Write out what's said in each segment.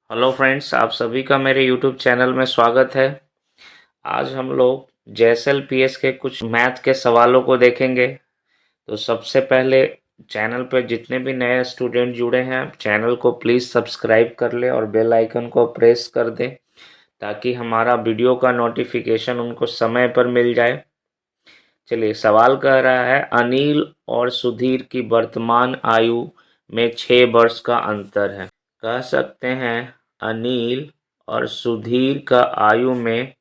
Hello friends, आप सभी का मेरे यूट्यूब चैनल में स्वागत है। आज हम लोग जेएसएल-पीएस के कुछ मैथ के सवालों को देखेंगे। तो सबसे पहले चैनल पर जितने भी नए स्टूडेंट जुड़े हैं, चैनल को प्लीज़ सब्सक्राइब कर लें और बेल आइकन को प्रेस कर दें ताकि हमारा वीडियो का नोटिफिकेशन उनको समय पर मिल जाए। चलिए, सवाल कह रहा है अनिल और सुधीर की वर्तमान आयु में 6 वर्ष का अंतर है। कह सकते हैं अनिल और सुधीर का आयु में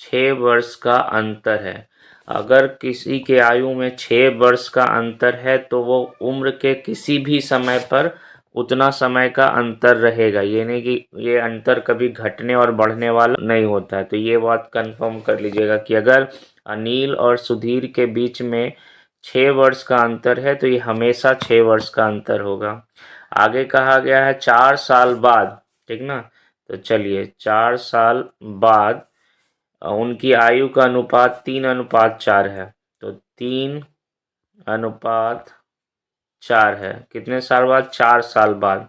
6 वर्ष का अंतर है। अगर किसी के आयु में 6 वर्ष का अंतर है तो वो उम्र के किसी भी समय पर उतना समय का अंतर रहेगा। ये नहीं कि ये अंतर कभी घटने और बढ़ने वाला नहीं होता है। तो ये बात कंफर्म कर लीजिएगा कि अगर अनिल और सुधीर के बीच में 6 वर्ष का अंतर है तो ये हमेशा 6 वर्ष का अंतर होगा। आगे कहा गया है 4 साल बाद, ठीक ना। तो चलिए 4 साल बाद उनकी आयु का अनुपात 3:4 है। तो 3:4 है। कितने साल बाद? 4 साल बाद।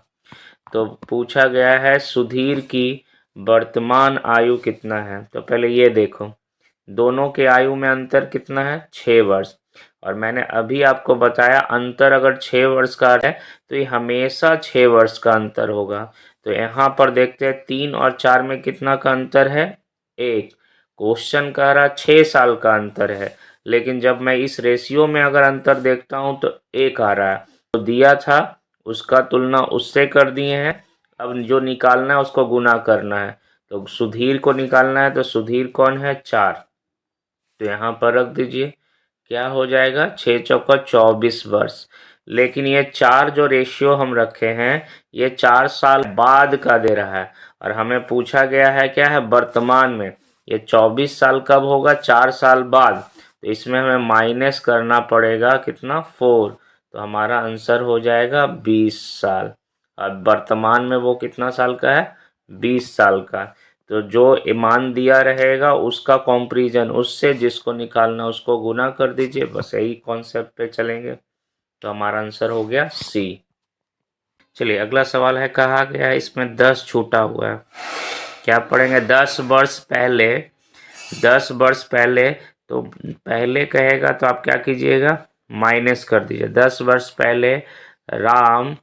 तो पूछा गया है सुधीर की वर्तमान आयु कितना है। तो पहले ये देखो, दोनों के आयु में अंतर कितना है? 6 वर्ष। और मैंने अभी आपको बताया अंतर अगर 6 वर्ष का है तो ये हमेशा 6 वर्ष का अंतर होगा। तो यहाँ पर देखते हैं 3 और 4 में कितना का अंतर है? 1। क्वेश्चन कह रहा 6 साल का अंतर है, लेकिन जब मैं इस रेशियो में अगर अंतर देखता हूँ तो 1 आ रहा है। तो दिया था उसका तुलना उससे कर दिए हैं। अब जो निकालना है उसको गुना करना है। तो सुधीर को निकालना है, तो सुधीर कौन है? 4। तो यहाँ पर रख दीजिए, क्या हो जाएगा? 6 चौका 24 वर्ष। लेकिन ये 4 जो रेशियो हम रखे हैं ये 4 साल बाद का दे रहा है और हमें पूछा गया है क्या है? वर्तमान में। ये 24 साल कब होगा? 4 साल बाद। तो इसमें हमें माइनस करना पड़ेगा कितना? 4। तो हमारा आंसर हो जाएगा 20 साल। और वर्तमान में वो कितना साल का है? 20 साल का। तो जो ईमान दिया रहेगा उसका कंपैरिजन उससे जिसको निकालना उसको गुना कर दीजिए। बस यही कॉन्सेप्ट पे चलेंगे। तो हमारा आंसर हो गया सी। चलिए अगला सवाल है, कहा गया है इसमें 10 छूटा हुआ है। क्या पढ़ेंगे? 10 वर्ष पहले। 10 वर्ष पहले, तो पहले कहेगा तो आप क्या कीजिएगा? माइनस कर दीजिए। 10 वर्ष पहले राम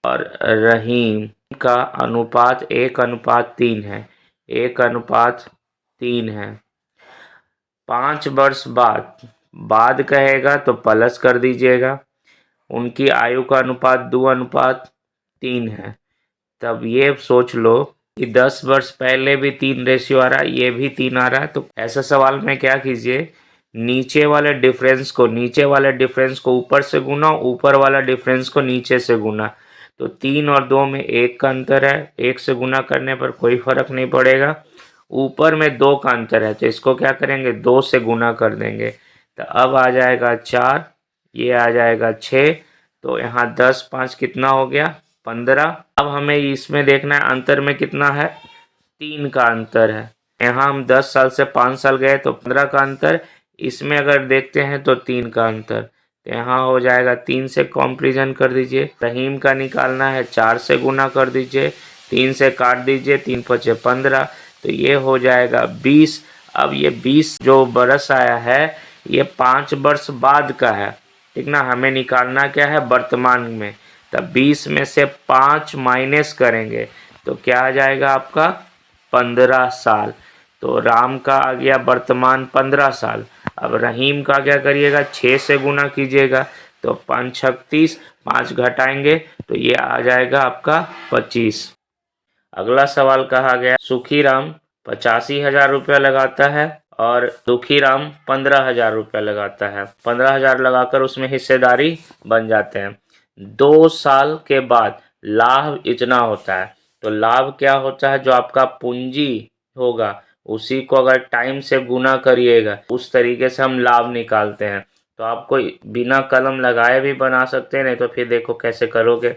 और रहीम का अनुपात 1:3 है। 1:3 है। 5 वर्ष बाद, बाद कहेगा तो प्लस कर दीजिएगा। उनकी आयु का अनुपात 2:3 है। तब ये सोच लो कि 10 वर्ष पहले भी 3 रेशियो आ रहा है, ये भी 3 आ रहा है। तो ऐसा सवाल में क्या कीजिए, नीचे वाले डिफरेंस को ऊपर से गुना, ऊपर वाला डिफरेंस को नीचे से गुना। तो 3 और 2 में 1 का अंतर है, 1 से गुना करने पर कोई फर्क नहीं पड़ेगा। ऊपर में 2 का अंतर है तो इसको क्या करेंगे? 2 से गुना कर देंगे। तो अब आ जाएगा 4, ये आ जाएगा 6। तो यहाँ 10 5 कितना हो गया? 15। अब हमें इसमें देखना है अंतर में कितना है? 3 का अंतर है। यहाँ हम 10 साल से 5 साल गए तो 15 का अंतर। इसमें अगर देखते हैं तो 3 का अंतर। तो यहाँ हो जाएगा 3 से कंपैरिजन कर दीजिए। रहीम का निकालना है, 4 से गुना कर दीजिए, 3 से काट दीजिए, 3 5 15। तो ये हो जाएगा 20। अब ये 20 जो बरस आया है ये 5 वर्ष बाद का है, ठीक ना। हमें निकालना क्या है? वर्तमान में। तब 20 में से 5 माइनस करेंगे तो क्या आ जाएगा आपका? 15 साल। तो राम का आ गया वर्तमान 15 साल। अब रहीम का क्या करिएगा? 6 से गुना कीजिएगा। तो 5 36, 5 घटाएंगे तो ये आ जाएगा आपका 25। अगला सवाल कहा गया सुखीराम 85,000 रुपया लगाता है और दुखीराम 15,000 रुपया लगाता है। 15,000 लगाकर उसमें हिस्सेदारी बन जाते हैं। 2 साल के बाद लाभ इतना होता है। तो लाभ क्या होता है? जो आपका पूंजी होगा उसी को अगर टाइम से गुना करिएगा, उस तरीके से हम लाभ निकालते हैं। तो आपको बिना कलम लगाए भी बना सकते हैं, नहीं तो फिर देखो कैसे करोगे।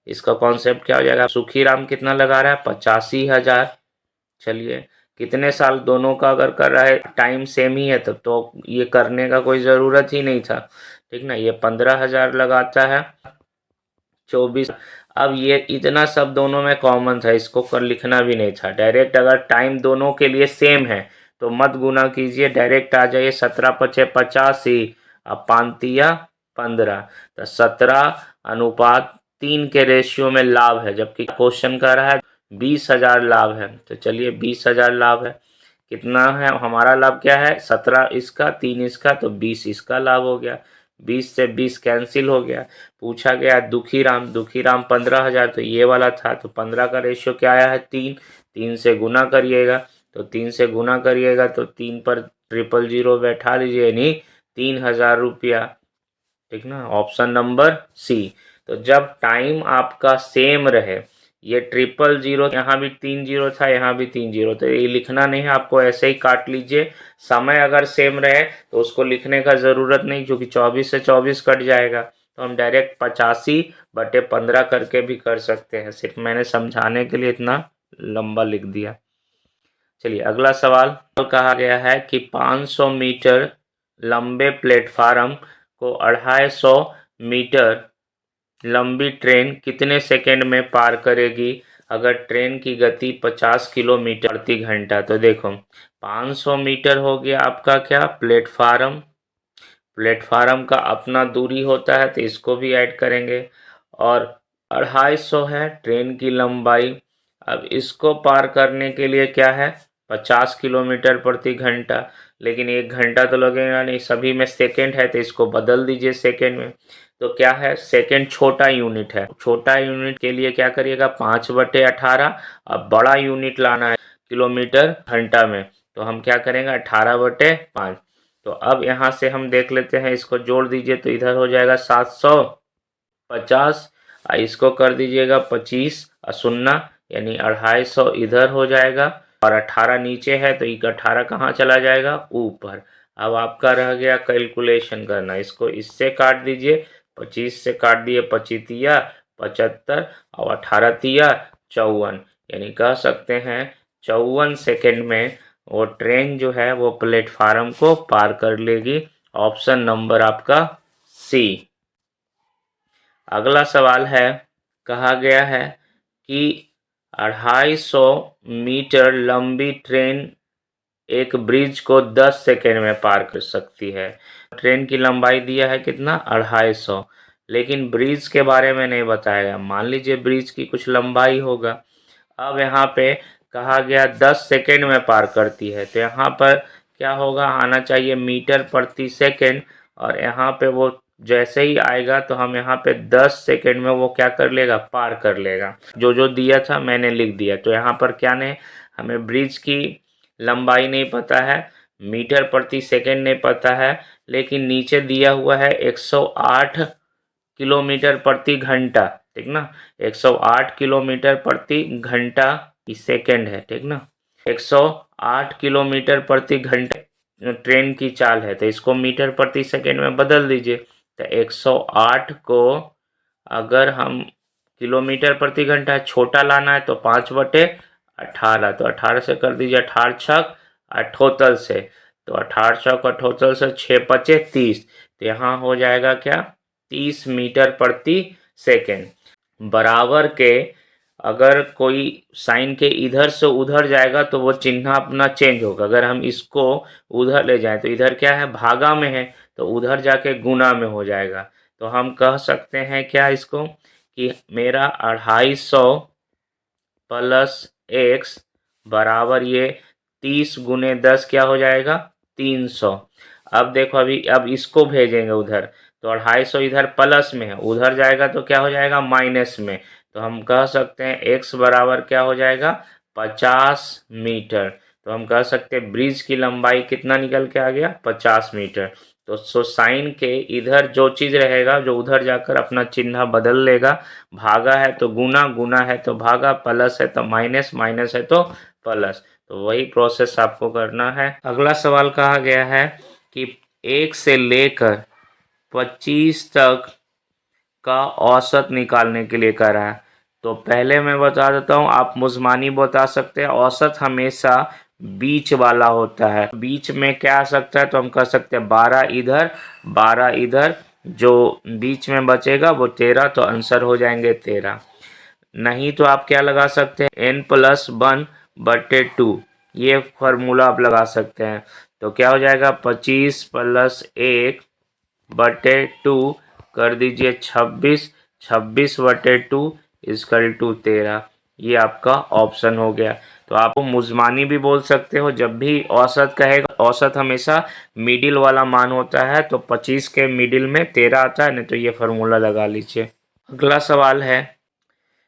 इसका कॉन्सेप्ट क्या हो जाएगा? सुखीराम कितना लगा रहा है? 85,000। चलिए कितने साल दोनों का अगर कर रहा है, टाइम सेम ही है तब तो ये करने का कोई ज़रूरत ही नहीं था, ठीक ना। ये 15,000 लगाता है 24। अब ये इतना सब दोनों में कॉमन था, इसको कर लिखना भी नहीं था। डायरेक्ट अगर टाइम दोनों के लिए सेम है तो मत गुना कीजिए, डायरेक्ट आ जाइए 17×5 = 85। अब 5×3 = 15, तो 17:3 के रेशियो में लाभ है, जबकि क्वेश्चन कह रहा है 20,000 लाभ है। तो चलिए 20,000 लाभ है, कितना है हमारा लाभ, क्या है 17 इसका 3 इसका, तो 20 इसका लाभ हो गया। 20 से 20 कैंसिल हो गया। पूछा गया दुखीराम 15,000, तो ये वाला था, तो 15 का रेशियो क्या आया है 3। 3 से गुना करिएगा, तो 3 से गुना करिएगा तो 3 पर 000 बैठा लीजिए, यानी 3,000 रुपया। ठीक ना, ऑप्शन नंबर सी। तो जब टाइम आपका सेम रहे, ये 000, यहाँ भी 3 जीरो था, यहाँ भी 3 जीरो, तो ये लिखना नहीं है आपको, ऐसे ही काट लीजिए। समय अगर सेम रहे तो उसको लिखने का ज़रूरत नहीं, क्योंकि 24 से 24 कट जाएगा, तो हम डायरेक्ट 85/15 करके भी कर सकते हैं। सिर्फ मैंने समझाने के लिए इतना लंबा लिख दिया। चलिए अगला सवाल। कहा गया है कि 500 मीटर लंबे प्लेटफार्म को 250 मीटर लंबी ट्रेन कितने सेकंड में पार करेगी अगर ट्रेन की गति 50 किलोमीटर प्रति घंटा। तो देखो 500 मीटर हो गया आपका क्या, प्लेटफार्म। प्लेटफार्म का अपना दूरी होता है, तो इसको भी ऐड करेंगे। और 250 है ट्रेन की लंबाई। अब इसको पार करने के लिए क्या है, 50 किलोमीटर प्रति घंटा, लेकिन 1 घंटा तो लगेगा नहीं, सभी में सेकंड है, तो इसको बदल दीजिए सेकंड में। तो क्या है, सेकंड छोटा यूनिट है, छोटा यूनिट के लिए क्या करिएगा 5/18। अब बड़ा यूनिट लाना है किलोमीटर घंटा में, तो हम क्या करेंगे 18/5। तो अब यहाँ से हम देख लेते हैं, इसको जोड़ दीजिए तो इधर हो जाएगा 750, इसको कर दीजिएगा 25 शून्य, यानी 250 इधर हो जाएगा, और 18 नीचे है, तो एक 18 कहाँ चला जाएगा, ऊपर। अब आपका रह गया कैलकुलेशन करना, इसको इससे काट दीजिए, 25 से काट दिए 25×3 = 75, और 18×3 = 54, यानी कह सकते हैं 54 सेकेंड में वो ट्रेन जो है वो प्लेटफार्म को पार कर लेगी। ऑप्शन नंबर आपका सी। अगला सवाल है, कहा गया है कि 250 मीटर लंबी ट्रेन एक ब्रिज को 10 सेकेंड में पार कर सकती है। ट्रेन की लंबाई दिया है कितना 250, लेकिन ब्रिज के बारे में नहीं बताया। मान लीजिए ब्रिज की कुछ लंबाई होगा। अब यहाँ पे कहा गया 10 सेकेंड में पार करती है, तो यहाँ पर क्या होगा, आना चाहिए मीटर प्रति सेकेंड, और यहाँ पे वो जैसे ही आएगा तो हम यहाँ पे 10 सेकेंड में वो क्या कर लेगा, पार कर लेगा। जो जो दिया था मैंने लिख दिया। तो यहाँ पर क्या नहीं, हमें ब्रिज की लंबाई नहीं पता है, मीटर प्रति सेकेंड नहीं पता है, लेकिन नीचे दिया हुआ है 108 किलोमीटर प्रति घंटा। ठीक ना, 108 किलोमीटर प्रति घंटा सेकेंड है। ठीक ना, 108 किलोमीटर प्रति घंटे ट्रेन की चाल है, तो इसको मीटर प्रति सेकेंड में बदल दीजिए। तो 108 को अगर हम किलोमीटर प्रति घंटा छोटा लाना है तो 5/18, तो 18 से कर दीजिए, 18×6 = 78 से, तो 18×6 = 78 से 6×5 = 30, तो यहाँ हो जाएगा क्या 30 मीटर प्रति सेकेंड। बराबर के अगर कोई साइन के इधर से उधर जाएगा तो वो चिन्ह अपना चेंज होगा। अगर हम इसको उधर ले जाएं तो इधर क्या है, भागा में है, तो उधर जाके गुना में हो जाएगा। तो हम कह सकते हैं क्या इसको, कि मेरा 250 + x बराबर ये 30×10 क्या हो जाएगा 300। अब देखो अब इसको भेजेंगे उधर, तो 250 इधर प्लस में है, उधर जाएगा तो क्या हो जाएगा माइनस में। तो हम कह सकते हैं x बराबर क्या हो जाएगा 50 मीटर। तो हम कह सकते हैं ब्रिज की लंबाई कितना निकल के आ गया 50 मीटर। तो साइन के इधर जो चीज़ रहेगा जो उधर जाकर अपना चिन्ह बदल लेगा। भागा है तो गुना, गुना है तो भागा, प्लस है तो माइनस, माइनस है तो प्लस। तो वही प्रोसेस आपको करना है। अगला सवाल कहा गया है कि 1 से लेकर 25 तक का औसत निकालने के लिए कह रहा है। तो पहले मैं बता देता हूँ, आप मुज़मानी बता सकते हैं। औसत हमेशा बीच वाला होता है, बीच में क्या आ सकता है, तो हम कह सकते हैं 12 इधर 12 इधर, जो बीच में बचेगा वो 13, तो आंसर हो जाएंगे 13। नहीं तो आप क्या लगा सकते हैं, n+1/2, ये फार्मूला आप लगा सकते हैं। तो क्या हो जाएगा, 25 + 1/2 कर दीजिए 26, 26/2 = 13। ये आपका ऑप्शन हो गया। तो आपको मुजमानी भी बोल सकते हो, जब भी औसत कहेगा, औसत हमेशा मिडिल वाला मान होता है, तो 25 के मिडिल में 13 आता है, नहीं तो ये फार्मूला लगा लीजिए। अगला सवाल है,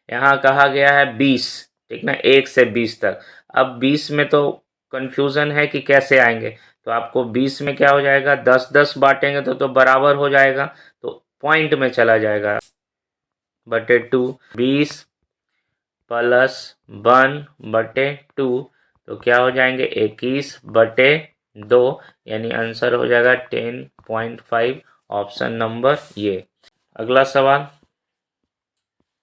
यहाँ कहा गया है 20, ठीक ना, 1 से 20 तक। अब 20 में तो कंफ्यूजन है कि कैसे आएंगे, तो आपको 20 में क्या हो जाएगा, 10-10 बांटेंगे तो बराबर हो जाएगा, तो पॉइंट में चला जाएगा, /2, 20 + 1/2, तो क्या हो जाएंगे, 21/2, यानी आंसर हो जाएगा 10.5, ऑप्शन नंबर ये। अगला सवाल,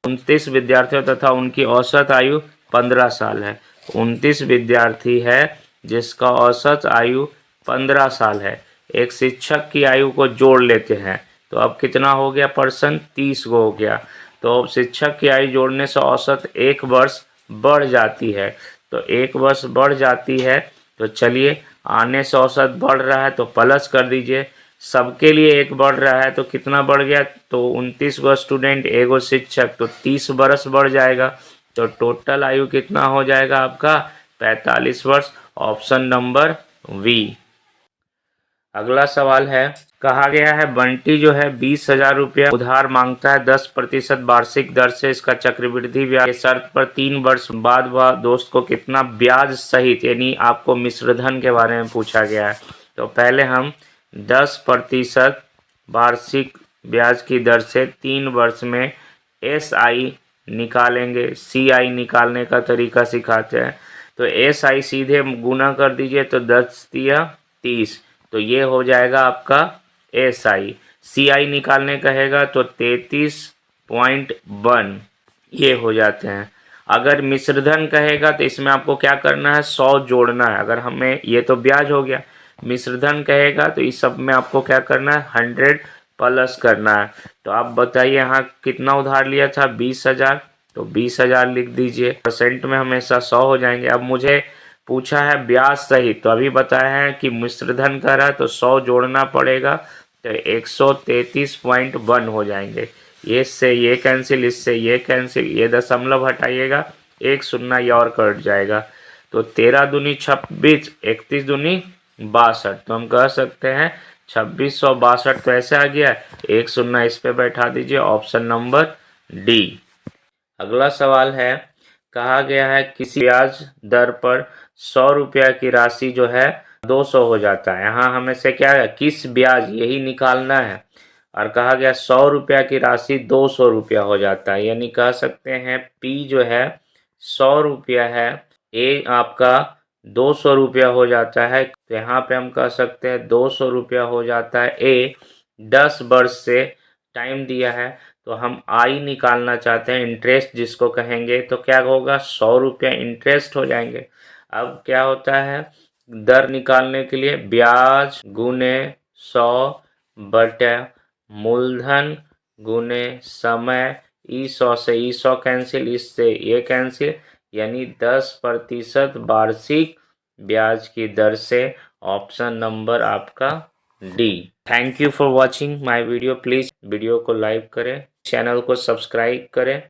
29 विद्यार्थियों तथा उनकी औसत आयु 15 साल है। 29 विद्यार्थी है जिसका औसत आयु 15 साल है। एक शिक्षक की आयु को जोड़ लेते हैं, तो अब कितना हो गया पर्सन, 30 को हो गया। तो अब शिक्षक की आयु जोड़ने से औसत 1 वर्ष बढ़ जाती है, तो 1 वर्ष बढ़ जाती है, तो चलिए आने से औसत बढ़ रहा है तो प्लस कर दीजिए, सबके लिए 1 बढ़ रहा है तो कितना बढ़ गया, तो 29 गो स्टूडेंट, एगो शिक्षक, तो 30 बरस बढ़ जाएगा, तो टोटल आयु कितना हो जाएगा आपका, 45 वर्ष, ऑप्शन नंबर वी। अगला सवाल है, कहा गया है बंटी जो है 20,000 रुपया उधार मांगता है, 10% वार्षिक दर से इसका चक्रवृद्धि ब्याज के शर्त पर 3 वर्ष बाद वह दोस्त को कितना ब्याज सहित, यानी आपको मिश्रधन के बारे में पूछा गया है। तो पहले हम 10% वार्षिक ब्याज की दर से 3 वर्ष में SI निकालेंगे, CI निकालने का तरीका सिखाते हैं। तो SI सीधे गुना कर दीजिए, तो 10×3 = 30, तो ये हो जाएगा आपका SI। CI निकालने कहेगा तो 33.1, ये हो जाते हैं। अगर मिश्रधन कहेगा तो इसमें आपको क्या करना है, 100 जोड़ना है। अगर हमें, ये तो ब्याज हो गया, मिश्रधन कहेगा तो इस सब में आपको क्या करना है, 100 प्लस करना है। तो आप बताइए यहाँ कितना उधार लिया था, 20,000, तो 20,000 लिख दीजिए, परसेंट में हमेशा 100 हो जाएंगे। अब मुझे पूछा है ब्याज सहित, तो अभी बताया है कि मिश्रधन कर रहा है तो 100 जोड़ना पड़ेगा, तो 133.1 हो जाएंगे। ये से ये कैंसिल, इससे ये कैंसिल, ये दशमलव हटाइएगा, एक शून्य ये और कट जाएगा, तो 13 दूनी 26, 31 दूनी 62, तो हम कह सकते हैं 2662, तो ऐसे आ गया, एक शून्य इस पे बैठा दीजिए, ऑप्शन नंबर डी। अगला सवाल है, कहा गया है किसी ब्याज दर पर 100 रुपया की राशि जो है 200 हो जाता है। यहाँ हमें से क्या है, किस ब्याज, यही निकालना है, और कहा गया 100 रुपया की राशि 200 रुपया हो जाता है, यानी कह सकते हैं P जो है 100 रुपया है, A आपका 200 रुपया हो जाता है, तो यहाँ पे हम कह सकते हैं 200 रुपया हो जाता है A। 10 वर्ष से टाइम दिया है, तो हम आई निकालना चाहते हैं, इंटरेस्ट जिसको कहेंगे, तो क्या होगा, 100 रुपया इंटरेस्ट हो जाएंगे। अब क्या होता है, दर निकालने के लिए ब्याज गुने 100 बटा मूलधन गुने समय, ई 100 से ई 100 कैंसिल, इससे ये कैंसिल, यानी 10% वार्षिक ब्याज की दर से, ऑप्शन नंबर आपका D. Thank you for watching my video. Please video को लाइक करें, चैनल को सब्सक्राइब करें।